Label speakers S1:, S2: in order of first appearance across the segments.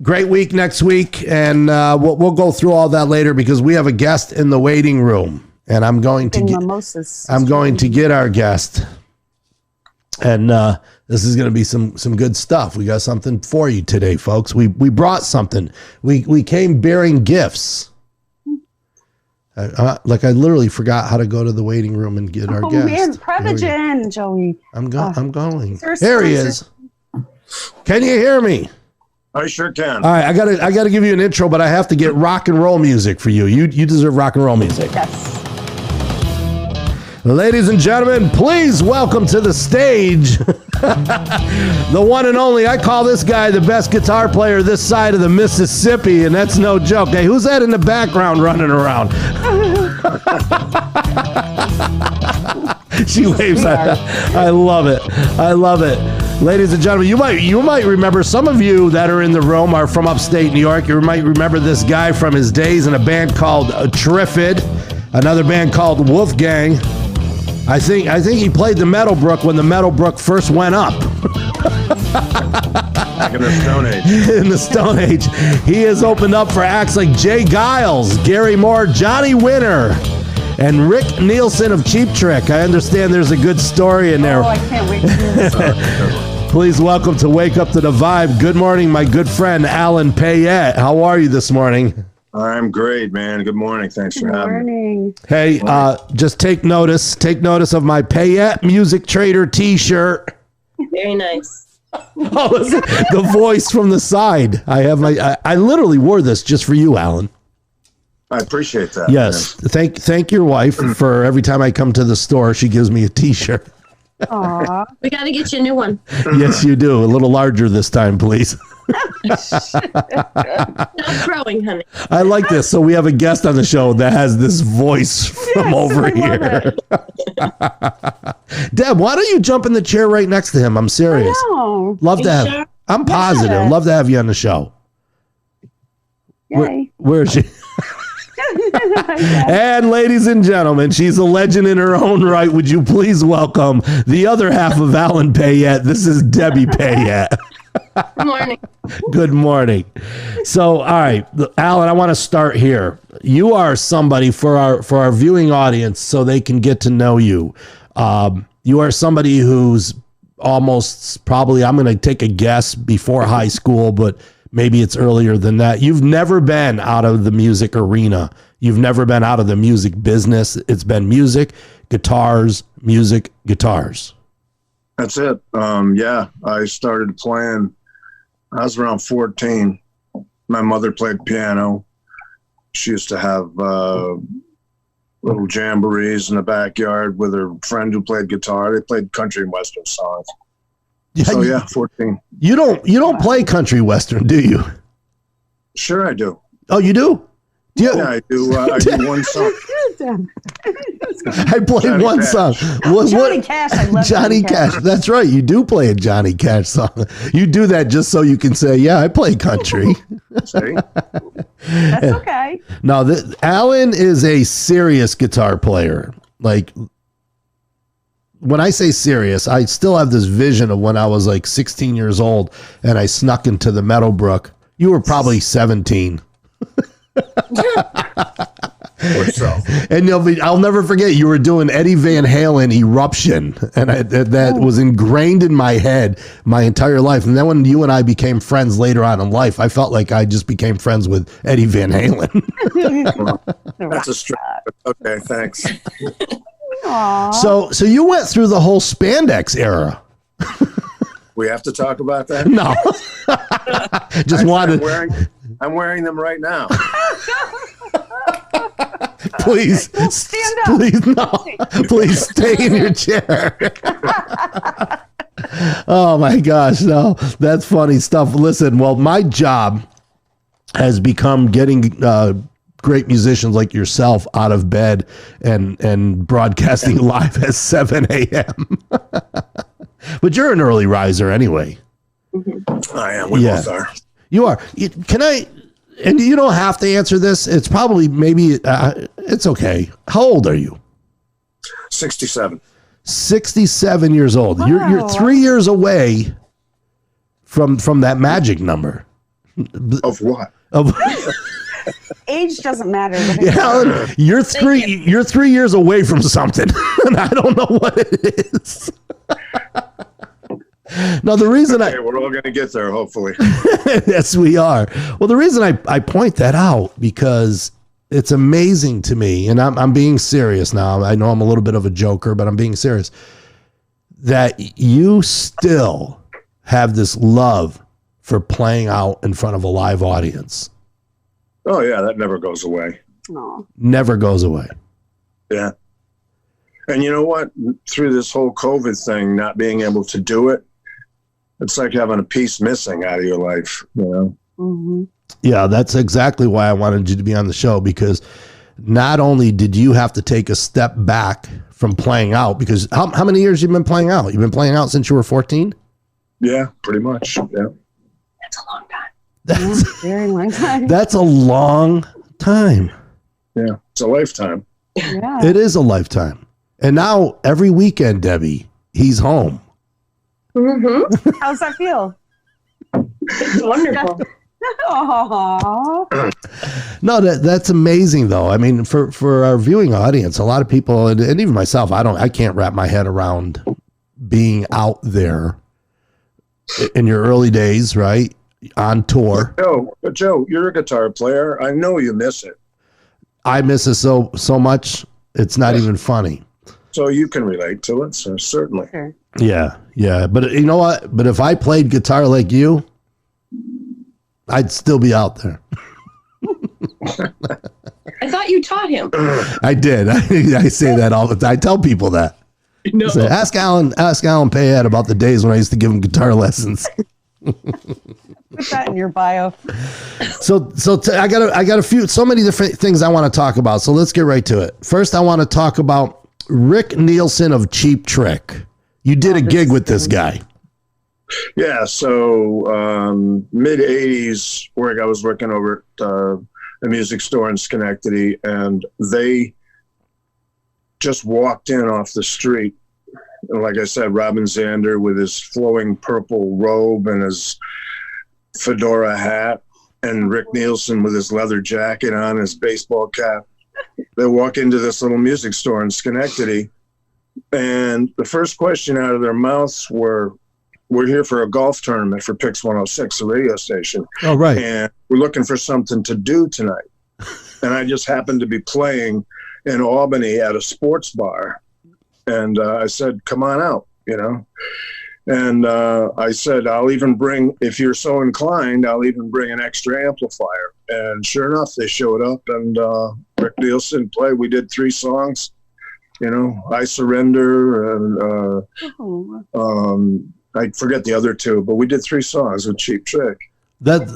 S1: Great week next week, and we'll go through all that later because we have a guest in the waiting room, and I'm going to get our guest, and this is going to be some good stuff. We got something for you today, folks. We brought something. We came bearing gifts. I literally forgot how to go to the waiting room and get our guest.
S2: Man, Prevagen, Joey.
S1: I'm going. There he is. Can you hear me?
S3: I sure can.
S1: All right, I gotta give you an intro, but I have to get rock and roll music for you. You deserve rock and roll music.
S2: Yes.
S1: Ladies and gentlemen, please welcome to the stage the one and only. I call this guy the best guitar player this side of the Mississippi, and that's no joke. Hey, who's that in the background running around? She waves. I love it. I love it. Ladies and gentlemen, you might remember, some of you that are in the room are from upstate New York. You might remember this guy from his days in a band called Triffid, another band called Wolfgang. I think he played the Meadowbrook when the Meadowbrook first went up.
S3: Back in the Stone Age.
S1: In the Stone Age. He has opened up for acts like Jay Giles, Gary Moore, Johnny Winter, and Rick Nielsen of Cheap Trick. I understand there's a good story in there.
S2: Oh, I can't wait to hear this.
S1: Please welcome to Wake Up to the Vibe. Good morning, my good friend, Alan Payette. How are you this morning?
S3: I'm great, man. Good morning. Thanks for having me.
S1: Hey, just take notice of my Payette Music Trader t-shirt.
S4: Very nice.
S1: Oh, listen, the voice from the side. I literally wore this just for you, Alan.
S3: I appreciate that.
S1: Yes. Man. Thank your wife for every time I come to the store, she gives me a t-shirt.
S2: Aw.
S4: We got to get you a new one.
S1: Yes, you do. A little larger this time, please.
S4: Not growing, honey.
S1: I like this. So we have a guest on the show that has this voice from over here. Deb, why don't you jump in the chair right next to him? I'm serious. Love to have. Sure? I'm positive. Yeah. Love to have you on the show.
S2: Yay.
S1: Where is she? And ladies and gentlemen, she's a legend in her own right. Would you please welcome the other half of Alan Payette? This is Debbie Payette.
S4: Good morning.
S1: Good morning. So, all right, Alan, I want to start here. You are somebody for our viewing audience, so they can get to know you. You are somebody who's almost probably, I'm going to take a guess, before high school, but maybe it's earlier than that. You've never been out of the music arena. You've never been out of the music business. It's been music, guitars, music, guitars.
S3: That's it. Yeah, I started playing. I was around 14. My mother played piano. She used to have little jamborees in the backyard with her friend who played guitar. They played country and western songs. Yeah, 14.
S1: You don't play country western, do you?
S3: Sure, I do.
S1: Oh, you do?
S3: Yeah, I do. I do one song.
S1: I play
S3: Johnny
S1: one
S3: Cash.
S1: song.
S2: Johnny Cash. I love
S1: Johnny Cash. That's right. You do play a Johnny Cash song. You do that just so you can say, "Yeah, I play country."
S3: See?
S2: That's okay.
S1: No, Alan is a serious guitar player. Like, when I say serious, I still have this vision of when I was like 16 years old and I snuck into the Meadowbrook. You were probably 17.
S3: Or so.
S1: And I'll never forget, you were doing Eddie Van Halen Eruption, and that was ingrained in my head my entire life. And then when you and I became friends later on in life, I felt like I just became friends with Eddie Van Halen.
S3: That's a straight. Okay, thanks.
S2: Aww.
S1: So you went through the whole spandex era.
S3: We have to talk about that?
S1: No. Just wanted.
S3: I'm wearing them right now.
S1: Please,
S2: stand up.
S1: Please, no. Please stay in your chair. Oh my gosh, no, that's funny stuff. Listen, well, my job has become getting great musicians like yourself out of bed and broadcasting live at 7 a.m. But you're an early riser anyway.
S3: I am. We both are.
S1: You are. Can I? And you don't have to answer this. It's probably maybe it's okay. How old are you?
S3: 67.
S1: 67 years old.
S2: Wow.
S1: You're 3 years away from that magic number.
S3: Of what?
S1: Of,
S2: Age doesn't matter.
S1: yeah, Alan, you're 3 years away from something, and I don't know what it is. No, the reason
S3: Okay, we're all going to get there, hopefully.
S1: yes, we are. Well, the reason I point that out because it's amazing to me, and I'm being serious now. I know I'm a little bit of a joker, but I'm being serious. That you still have this love for playing out in front of a live audience.
S3: Oh, yeah, that never goes away.
S2: Aw.
S1: Never goes away.
S3: Yeah. And you know what? Through this whole COVID thing, not being able to do it, it's like having a piece missing out of your life, you know?
S2: Mm-hmm.
S1: Yeah, that's exactly why I wanted you to be on the show, because not only did you have to take a step back from playing out, because how many years you've been playing out? You've been playing out since you were 14?
S3: Yeah, pretty much. Yeah.
S4: That's a long time.
S1: That's,
S2: Very long time.
S1: that's a long time.
S3: Yeah. It's a lifetime.
S2: Yeah.
S1: It is a lifetime. And now every weekend, Debbie, he's home.
S4: Mm-hmm.
S2: How's that feel?
S4: It's wonderful.
S2: Aww.
S1: No, that's amazing though. I mean, for our viewing audience, a lot of people, and even myself, I can't wrap my head around being out there in your early days, right? On tour.
S3: Joe, you're a guitar player. I know you miss it.
S1: I miss it so much. It's not even funny.
S3: So you can relate to it. So certainly.
S2: Sure.
S1: Yeah. Yeah. But you know what? But if I played guitar like you, I'd still be out there.
S4: I thought you taught him.
S1: I did. I say that all the time. I tell people that.
S4: No.
S1: Say, ask Alan Payette about the days when I used to give him guitar lessons.
S2: Put that in your bio.
S1: I got a few, so many different things I want to talk about. So let's get right to it. First, I want to talk about Rick Nielsen of Cheap Trick. You did a gig with this guy.
S3: Yeah. So mid 80s, I was working over at a music store in Schenectady, and they just walked in off the street. And like I said, Robin Zander with his flowing purple robe and his fedora hat, and Rick Nielsen with his leather jacket on, his baseball cap. They walk into this little music store in Schenectady, and the first question out of their mouths were, "We're here for a golf tournament for Pix 106, the radio station.
S1: Oh, right.
S3: And we're looking for something to do tonight." And I just happened to be playing in Albany at a sports bar. And I said, "Come on out, you know." And I said, "I'll even bring, if you're so inclined, I'll even bring an extra amplifier." And sure enough, they showed up, and Rick Nielsen played. We did 3 songs, you know, "I Surrender," and
S2: Oh.
S3: I forget the other 2, but we did 3 songs with Cheap Trick.
S1: That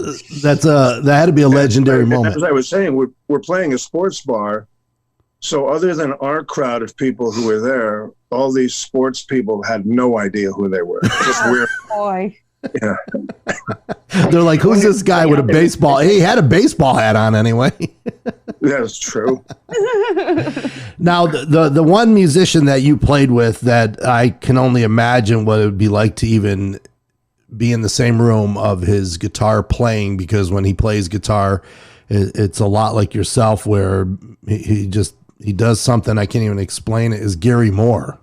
S1: had to be a legendary moment.
S3: As I was saying, we're playing a sports bar. So other than our crowd of people who were there, all these sports people had no idea who they were. Just weird.
S2: Boy.
S3: Yeah.
S1: They're like, "Who's this guy with a baseball?" He had a baseball hat on anyway.
S3: That's true.
S1: Now, the one musician that you played with that I can only imagine what it would be like to even be in the same room of his guitar playing, because when he plays guitar, it's a lot like yourself, where he does something I can't even explain it, is Gary Moore.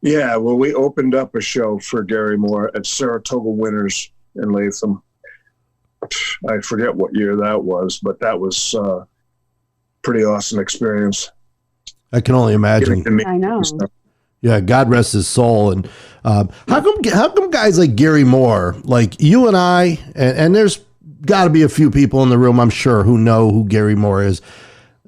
S3: Yeah, well, we opened up a show for Gary Moore at Saratoga Winters in Latham. I forget what year that was, but that was a pretty awesome experience.
S1: I can only imagine.
S2: I know.
S1: Yeah, God rest his soul. And how come guys like Gary Moore, like you and I, and there's got to be a few people in the room, I'm sure, who know who Gary Moore is.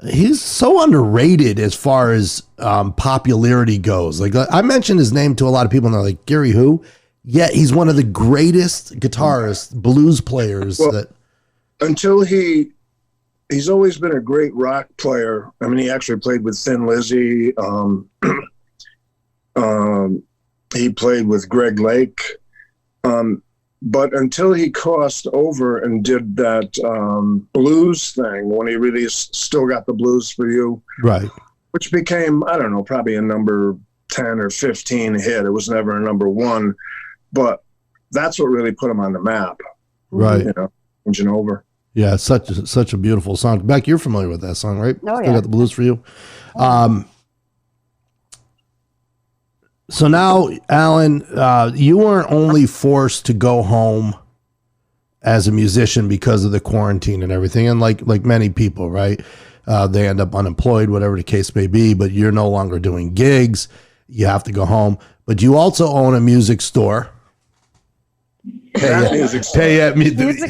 S1: He's so underrated as far as popularity goes. Like, I mentioned his name to a lot of people, and they're like, "Gary who?" Yeah, he's one of the greatest guitarists, blues players.
S3: Well, until he's always been a great rock player. I mean, he actually played with Thin Lizzy. He played with Greg Lake. But until he crossed over and did that blues thing, when he released Still Got the Blues for You,
S1: right,
S3: which became, I don't know, probably a number 10 or 15 hit. It was never a number 1, but that's what really put him on the map.
S1: right.
S3: You know? changing over.
S1: Yeah, it's such a beautiful song. Beck, you're familiar with that song, right?
S2: Oh,
S1: Still
S2: yeah.
S1: got the blues for you. So now, Alan, you weren't only forced to go home as a musician because of the quarantine and everything, and like many people, right? They end up unemployed, whatever the case may be. But you're no longer doing gigs; you have to go home. But you also own a music store. Payette
S2: Music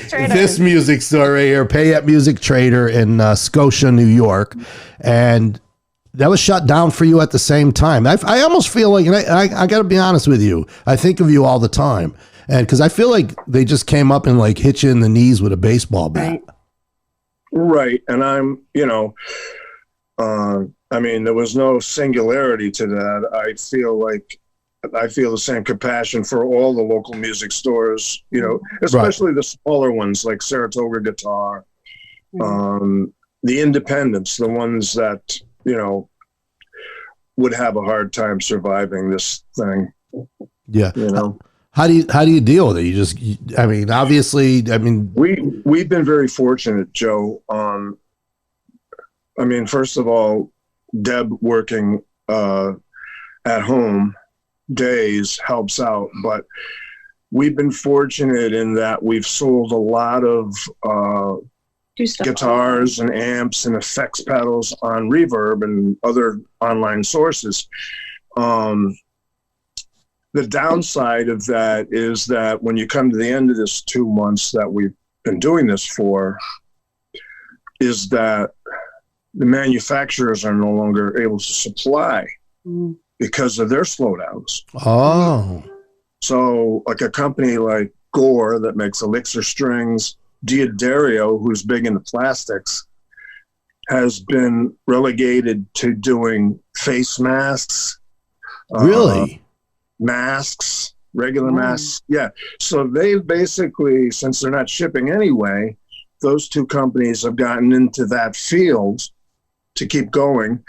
S2: Trader.
S1: This music store right here, Payette Music Trader in Scotia, New York, and that was shut down for you at the same time. I almost feel like, and I got to be honest with you, I think of you all the time, and because I feel like they just came up and like hit you in the knees with a baseball bat.
S3: Right. And I'm, I mean, there was no singularity to that. I feel the same compassion for all the local music stores, especially the smaller ones like Saratoga Guitar, the independents, the ones that, would have a hard time surviving this thing.
S1: Yeah. How do you deal with it? Obviously,
S3: we've been very fortunate, Joe. First of all, Deb working at home days helps out, but we've been fortunate in that we've sold a lot of guitars and amps and effects pedals on Reverb and other online sources. The downside of that is that when you come to the end of this 2 months that we've been doing this for, is that the manufacturers are no longer able to supply because of their slowdowns.
S1: Oh.
S3: So like a company like Gore that makes Elixir strings, D'Addario, who's big into plastics, has been relegated to doing face masks.
S1: Really?
S3: Masks, regular masks. Yeah. So they've basically, since they're not shipping anyway, those two companies have gotten into that field to keep going.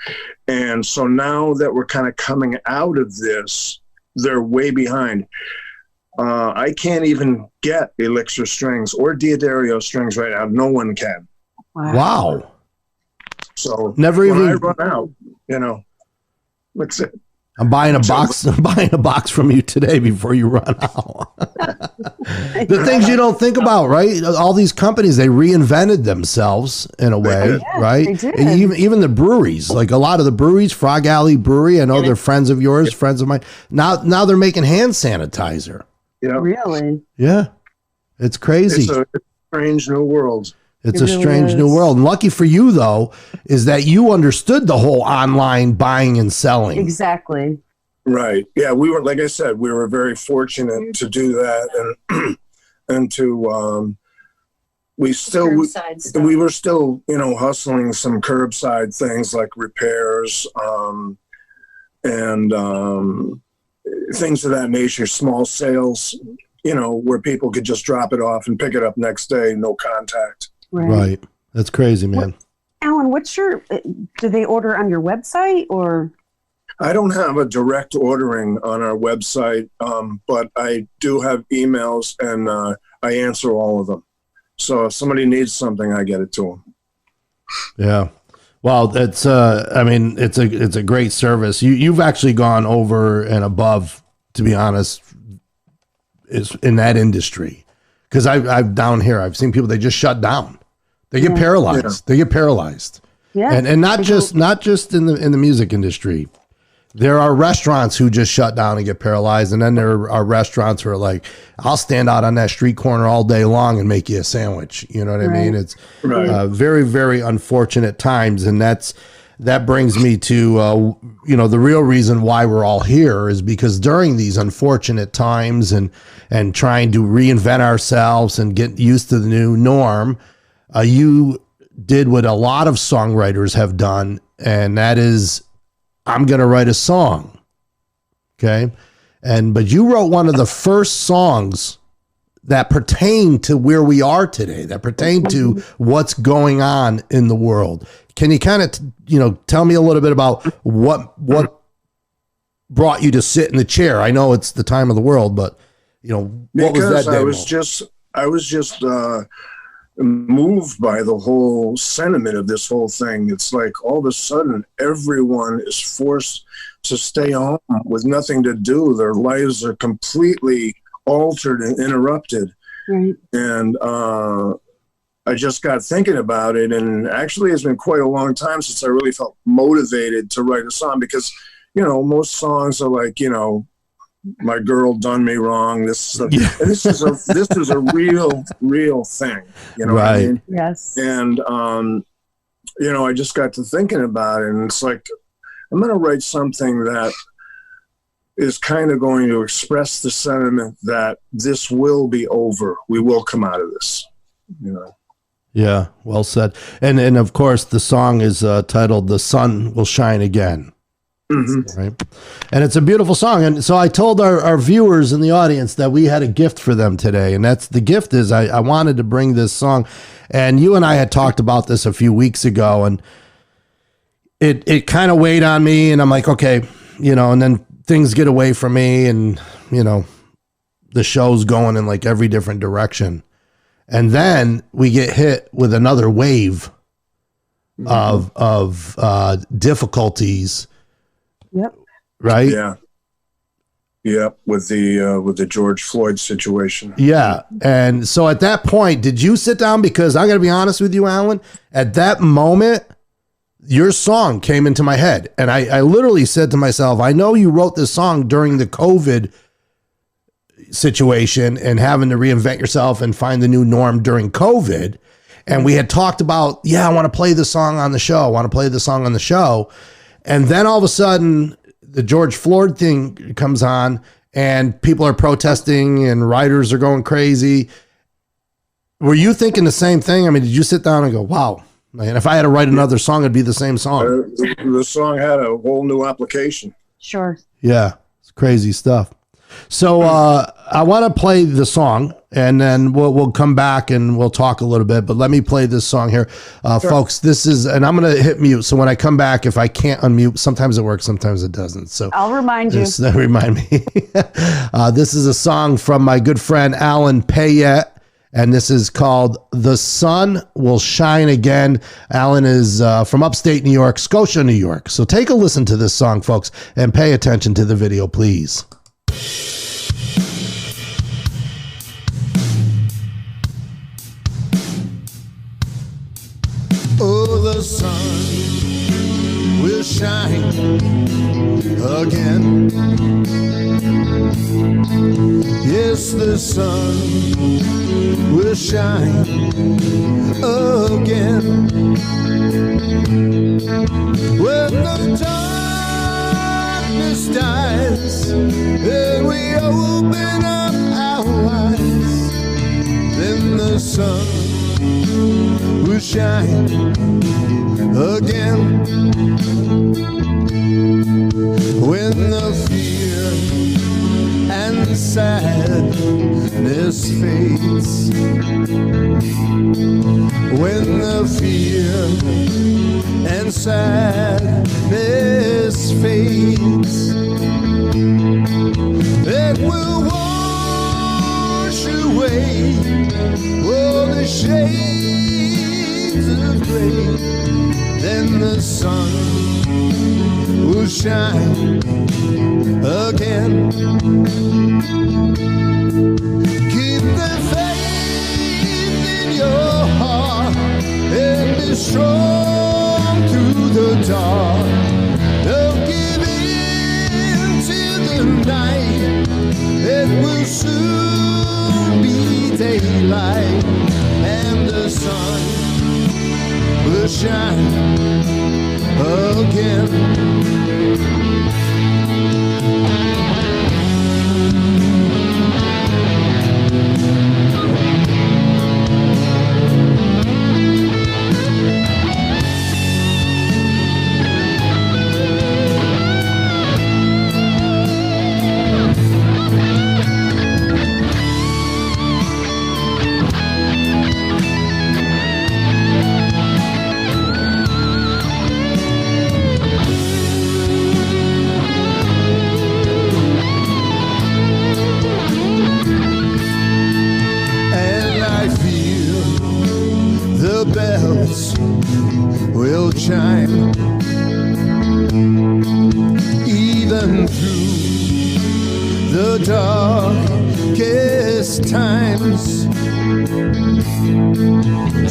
S3: And so now that we're kind of coming out of this, they're way behind. I can't even get Elixir strings or D'Addario strings right now. No one can.
S1: Wow.
S3: So
S1: never even
S3: I run out, that's it.
S1: I'm buying a box. I'm buying a box from you today before you run out. The things you don't think about, right? All these companies, they reinvented themselves in a way, right?
S2: They did.
S1: And even the breweries, like a lot of the breweries, Frog Alley Brewery. I know they're friends of yours, friends of mine. Now they're making hand sanitizer.
S3: Yeah.
S2: Really?
S1: Yeah, it's crazy.
S3: It's a strange new world.
S1: It's
S2: It
S1: a
S2: really
S1: strange
S2: is.
S1: new world. And lucky for you, though, is that you understood the whole online buying and selling.
S2: Exactly.
S3: Right. Yeah. We were, like I said, we were very fortunate to do that and to, we were still, hustling some curbside things like repairs, and things of that nature, small sales, where people could just drop it off and pick it up next day, no contact.
S1: Right. That's crazy, man.
S2: Alan, do they order on your website or?
S3: I don't have a direct ordering on our website, but I do have emails and I answer all of them. So if somebody needs something, I get it to them.
S1: Yeah. Well, it's it's a great service. You've actually gone over and above, to be honest, is in that industry. Because I've down here, I've seen people, they just shut down. They get paralyzed.
S3: Yeah.
S1: They get paralyzed.
S2: Yeah.
S1: And not just in the music industry. There are restaurants who just shut down and get paralyzed. And then there are restaurants who are like, I'll stand out on that street corner all day long and make you a sandwich. You know what I mean? It's very, very unfortunate times. And that brings me to, the real reason why we're all here is because during these unfortunate times and trying to reinvent ourselves and get used to the new norm, you did what a lot of songwriters have done. And that is, I'm going to write a song. Okay. But you wrote one of the first songs that pertain to where we are today, that pertain to what's going on in the world. Can you kind of, tell me a little bit about what brought you to sit in the chair? I know it's the time of the world, but what was that?
S3: I was just moved by the whole sentiment of this whole thing. It's like all of a sudden everyone is forced to stay home with nothing to do. Their lives are completely altered and interrupted.
S2: Right.
S3: And I just got thinking about it, and actually it's been quite a long time since I really felt motivated to write a song, because, you know, most songs are like, you know, my girl done me wrong. This and this is a real thing. You know what I mean?
S2: Yes.
S3: And you know, I just got to thinking about it, and it's like, I'm going to write something that is kind of going to express the sentiment that this will be over. We will come out of this. You know.
S1: Yeah, well said. And of course, the song is titled "The Sun Will Shine Again."
S3: Mm-hmm.
S1: Right. And it's a beautiful song. And so I told our viewers in the audience that we had a gift for them today. And that's the gift is I wanted to bring this song. And you and I had talked about this a few weeks ago, and it kind of weighed on me. And I'm like, okay, you know, and then things get away from me, and, you know, the show's going in like every different direction. And then we get hit with another wave of difficulties.
S2: Yep.
S1: Right.
S3: Yeah. Yeah. With the George Floyd situation.
S1: Yeah. And so at that point, did you sit down? Because I'm going to be honest with you, Alan, at that moment, your song came into my head. And I literally said to myself, I know you wrote this song during the COVID situation and having to reinvent yourself and find the new norm during COVID. And we had talked about, I want to play the song on the show. I want to play the song on the show. And then all of a sudden, the George Floyd thing comes on, and people are protesting, and writers are going crazy. Were you thinking the same thing? I mean, did you sit down and go, wow, man, if I had to write another song, it'd be the same song?
S3: The song had a whole new application.
S2: Sure.
S1: Yeah, it's crazy stuff. So I want to play the song, and then we'll come back and we'll talk a little bit. But let me play this song here,
S3: Sure.
S1: folks. This is, and I'm going to hit mute. So when I come back, if I can't unmute, sometimes it works, sometimes it doesn't. So
S2: I'll remind you.
S1: just remind me. This is a song from my good friend Alan Payette, and this is called "The Sun Will Shine Again." Alan is from upstate New York, Scotia, New York. So take a listen to this song, folks, and pay attention to the video, please.
S5: Oh, the sun will shine again. Yes, the sun will shine again. When the darkness dies and we open up our eyes, then the sun will shine again. When the fear and sadness fades, when the fear and sadness fades, it will wash away all the shades of gray. Then the sun will shine again. Keep the faith in your heart and be strong through the dark. Don't give in to the night. It will soon be daylight, and the sun will shine again. lights will shine even through the darkest times.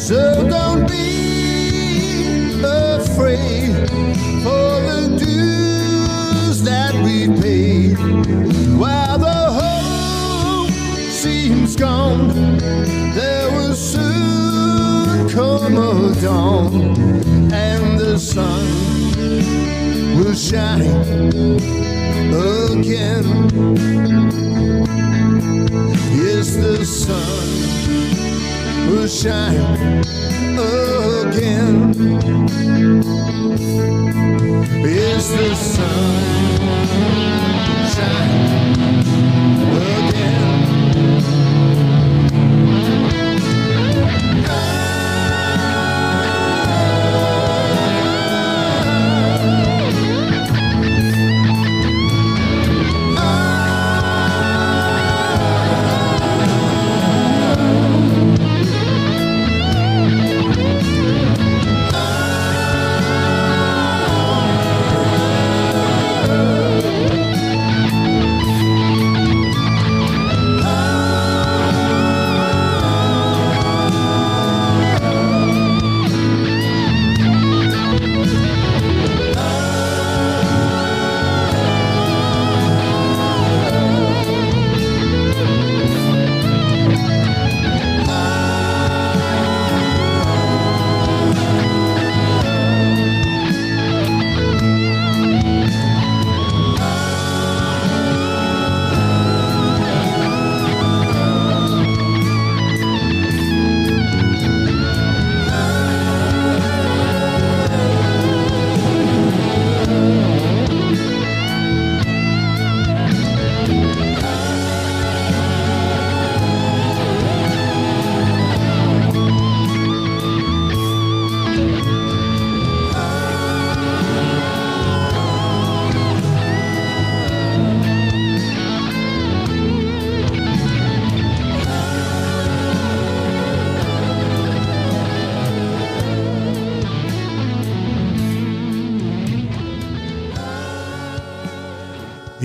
S5: So don't be afraid for the dues that we paid. While the hope seems gone, there will soon come a dawn, and the sun will shine again. Yes, the sun will shine again. Yes, the sun shine again.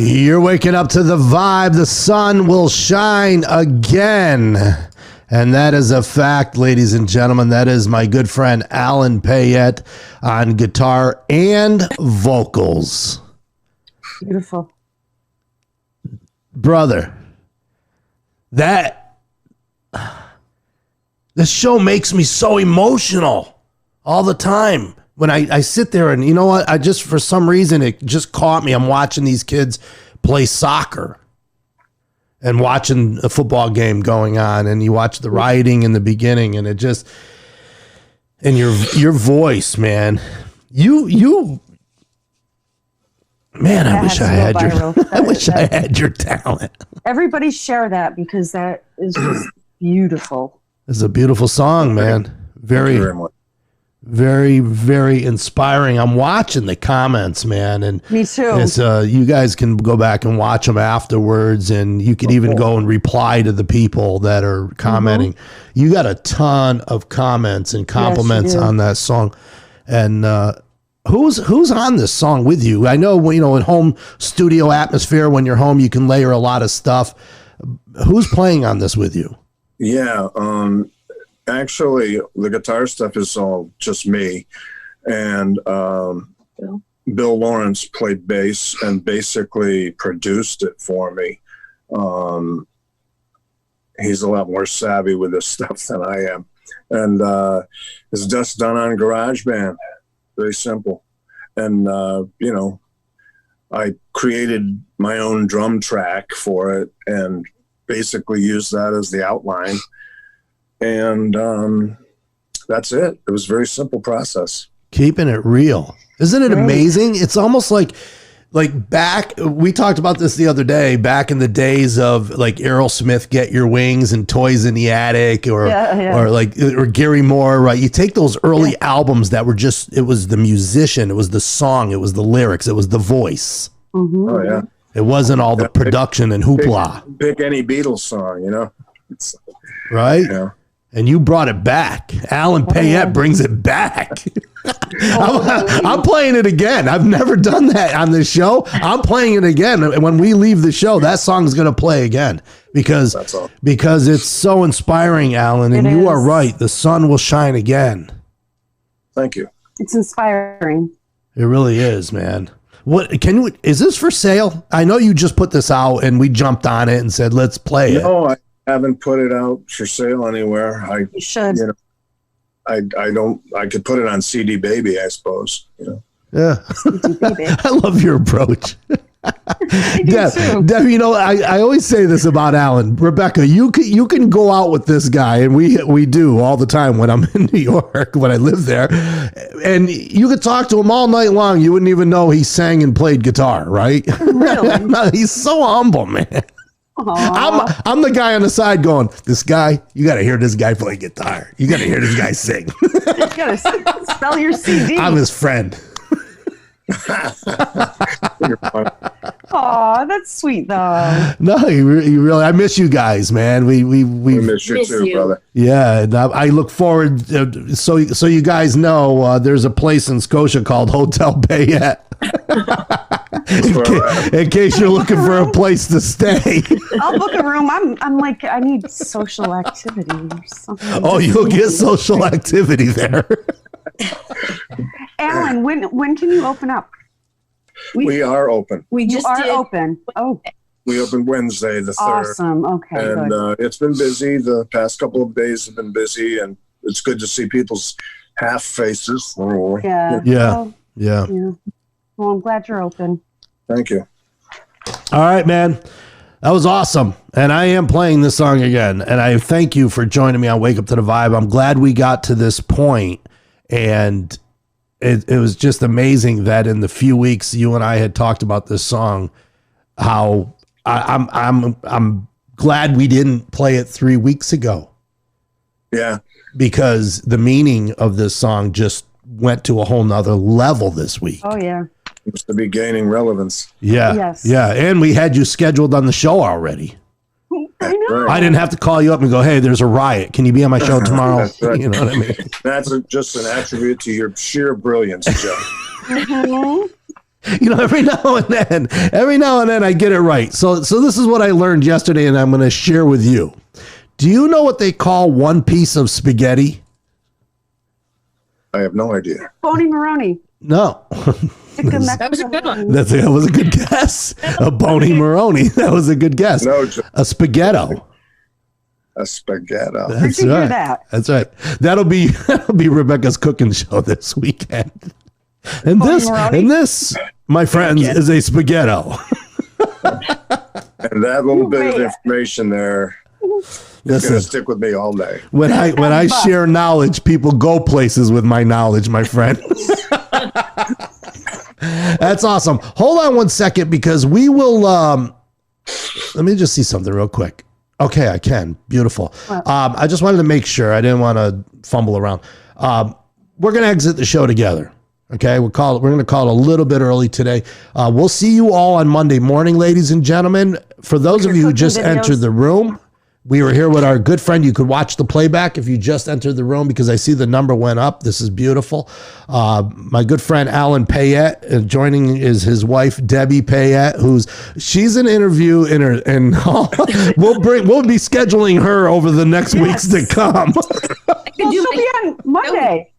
S1: You're waking up to the vibe. The sun will shine again. And that is a fact, ladies and gentlemen. That is my good friend Alan Payette on guitar and vocals.
S2: Beautiful.
S1: Brother, this show makes me so emotional all the time. When I sit there and you know what, I just, for some reason, it just caught me. I'm watching these kids play soccer and watching a football game going on, and you watch the writing in the beginning, and it just, and your voice, man, man, I wish I had your talent.
S2: Everybody share that, because that is just beautiful.
S1: It's a beautiful song, man. Very inspiring. I'm watching the comments, man, and
S2: me too.
S1: It's you guys can go back and watch them afterwards, and you can even go and reply to the people that are commenting. Mm-hmm. You got a ton of comments and compliments on that song. And who's on this song with you? I know, in home studio atmosphere, when you're home, you can layer a lot of stuff. Who's playing on this with you?
S3: Yeah, actually, the guitar stuff is all just me, and Bill Lawrence played bass and basically produced it for me. He's a lot more savvy with this stuff than I am, and it's just done on GarageBand. Very simple, and I created my own drum track for it and basically used that as the outline. And that's it. It was a very simple process.
S1: Keeping it real. Isn't it amazing? It's almost like back, we talked about this the other day, back in the days of like Aerosmith, Get Your Wings and Toys in the Attic, or Gary Moore, right? You take those early albums that were just, it was the musician, it was the song, it was the lyrics, it was the voice.
S2: Mm-hmm.
S3: Oh, yeah.
S1: It wasn't all the production and hoopla.
S3: Pick any Beatles song,
S1: right?
S3: Yeah.
S1: And you brought it back. Alan Payette brings it back. I'm playing it again. I've never done that on this show. I'm playing it again. And when we leave the show, that song is going to play again because it's so inspiring, Alan. And you are right. The sun will shine again.
S3: Thank you.
S2: It's inspiring.
S1: It really is, man. Is this for sale? I know you just put this out and we jumped on it and said, let's play it.
S3: No, I haven't put it out for sale anywhere.
S2: You should.
S3: I could put it on CD Baby, I suppose.
S1: Yeah. I love your approach. Deb, I always say this about Alan. Rebecca, you can go out with this guy, and we do all the time when I'm in New York, when I live there, and you could talk to him all night long. You wouldn't even know he sang and played guitar, right?
S2: Really?
S1: No, he's so humble, man. I'm the guy on the side going, this guy, you got to hear this guy play guitar. You got to hear this guy sing.
S2: You got to spell your CD.
S1: I'm his friend.
S2: Aw, that's sweet though.
S1: No, you really. I miss you guys, man. We
S3: miss you too, brother.
S1: Yeah, and I look forward. So you guys know, there's a place in Scotia called Hotel Payette. in case you're looking for a place to stay.
S2: I'll book a room. I'm like, I need social activity or something.
S1: Oh, you'll get social activity there.
S2: Alan, when can you open up?
S3: We are open.
S2: You are open. Oh,
S3: we opened Wednesday the 3rd.
S2: Awesome. Okay.
S3: And it's been busy. The past couple of days have been busy, and it's good to see people's half faces.
S2: Yeah.
S1: Yeah.
S2: Well, I'm glad you're open.
S3: Thank you.
S1: All right, man. That was awesome. And I am playing this song again. And I thank you for joining me on Wake Up to the Vibe. I'm glad we got to this point. And it was just amazing that in the few weeks you and I had talked about this song, how I'm glad we didn't play it 3 weeks ago.
S3: Yeah.
S1: Because the meaning of this song just went to a whole nother level this week.
S2: Oh, yeah.
S3: Seems to be gaining relevance.
S1: Yeah.
S2: Yes.
S1: Yeah. And we had you scheduled on the show already.
S2: I know.
S3: Right.
S1: I didn't have to call you up and go, hey, there's a riot. Can you be on my show tomorrow?
S3: That's right.
S1: You know what I mean?
S3: That's just an attribute to your sheer brilliance, Joe.
S2: Mm-hmm.
S1: You know, every now and then I get it right. So this is what I learned yesterday, and I'm going to share with you. Do you know what they call one piece of spaghetti?
S3: I have no idea.
S2: Boney Maroney.
S1: No.
S4: That was a good one.
S1: That was a good guess. A Boney Maroney. That was a good guess.
S3: No,
S1: a spaghetto.
S3: A spaghetto.
S2: Where'd you hear that?
S1: That's right. That'll be Rebecca's cooking show this weekend. And this, my friends, is a spaghetto.
S3: And that little bit of information there is going to stick with me all day.
S1: When I share knowledge, people go places with my knowledge, my friend. That's awesome. Hold on one second, because we will. Let me just see something real quick. Okay, I can. Beautiful. I just wanted to make sure. I didn't want to fumble around. We're going to exit the show together. Okay, we're going to call it a little bit early today. We'll see you all on Monday morning, ladies and gentlemen. For those of you who just entered the room, we were here with our good friend. You could watch the playback if you just entered the room, because I see the number went up. This is beautiful. My good friend Alan Payette, joining is his wife Debbie Payette, she's an interview in her, and we'll be scheduling her over the next weeks to come.
S2: Well, she'll be on Monday.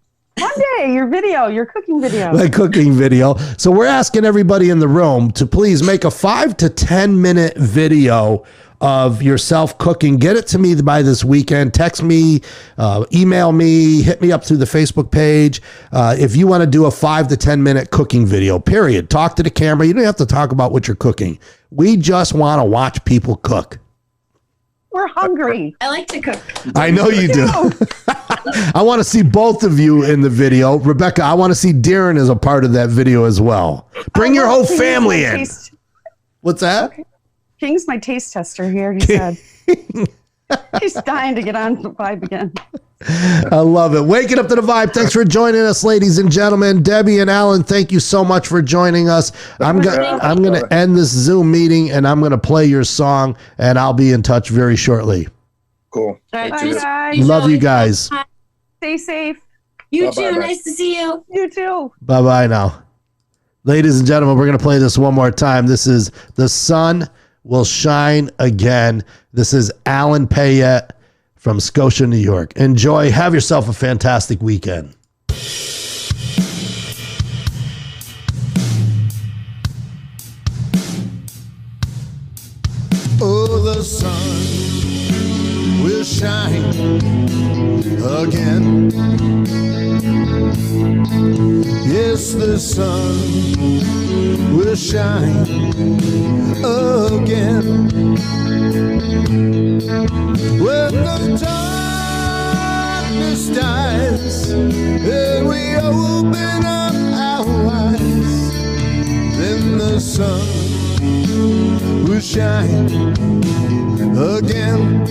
S2: Your cooking video.
S1: My cooking video. So we're asking everybody in the room to please make a 5 to 10 minute video of yourself cooking. Get it to me by this weekend. Text me, email me, hit me up through the Facebook page. If you want to do a 5 to 10 minute cooking video, period. Talk to the camera. You don't have to talk about what you're cooking. We just want to watch people cook.
S2: We're hungry.
S4: I like to cook.
S1: I know you do. I want to see both of you in the video. Rebecca, I want to see Darren as a part of that video as well. Bring your whole family in. What's that?
S2: Okay. King's my taste tester. He already said. He's dying to get on the Vibe again.
S1: I love it. Waking up to the Vibe. Thanks for joining us, ladies and gentlemen. Debbie and Alan, thank you so much for joining us. I'm going to end this Zoom meeting, and I'm going to play your song, and I'll be in touch very shortly.
S3: Cool.
S4: All right,
S2: Bye,
S3: Cheers.
S2: guys.
S1: Love you guys.
S2: Stay safe.
S4: You
S3: Bye-bye,
S4: too.
S3: bye.
S4: Nice to see you.
S2: You too.
S1: Bye-bye now. Ladies and gentlemen, we're going to play this one more time. This is The Sun Will Shine Again. This is Alan Payette from Scotia, New York. Enjoy. Have yourself a fantastic weekend.
S5: Oh, the sun will shine again. Yes, the sun will shine again. When the darkness dies and we open up our eyes, then the sun will shine again.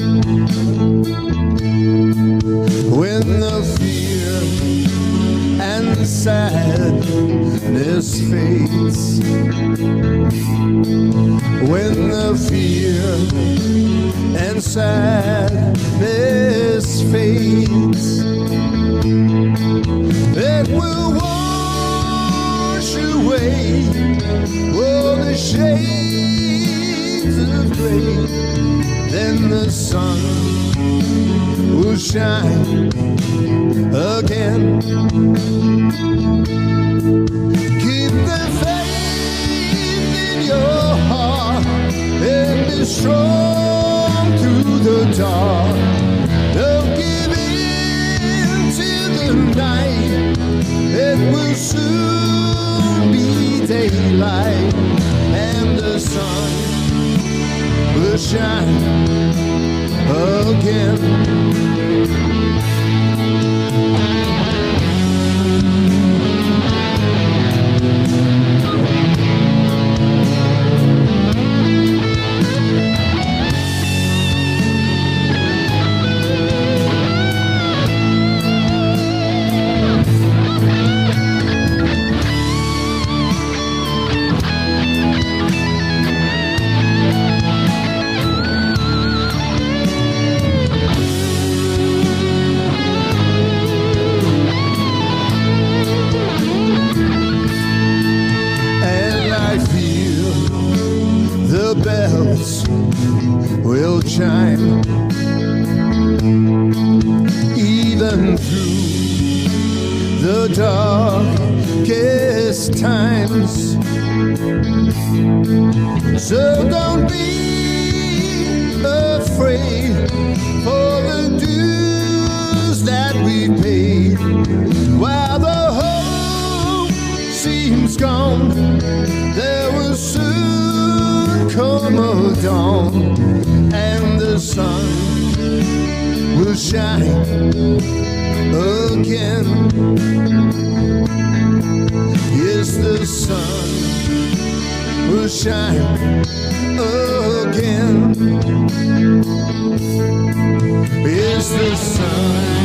S5: When the fear and sadness fades, when the fear and sadness fades, it will wash away all the shades of gray. Then the sun will shine again. Keep the faith in your heart and be strong through the dark. Don't give in to the night. It will soon be daylight, and the sun will shine again. Bells will chime even through the darkest times. So don't be afraid for the dues that we paid. While the hope seems gone, there will soon come a dawn, and the sun will shine again. Yes, the sun will shine again. Yes, the sun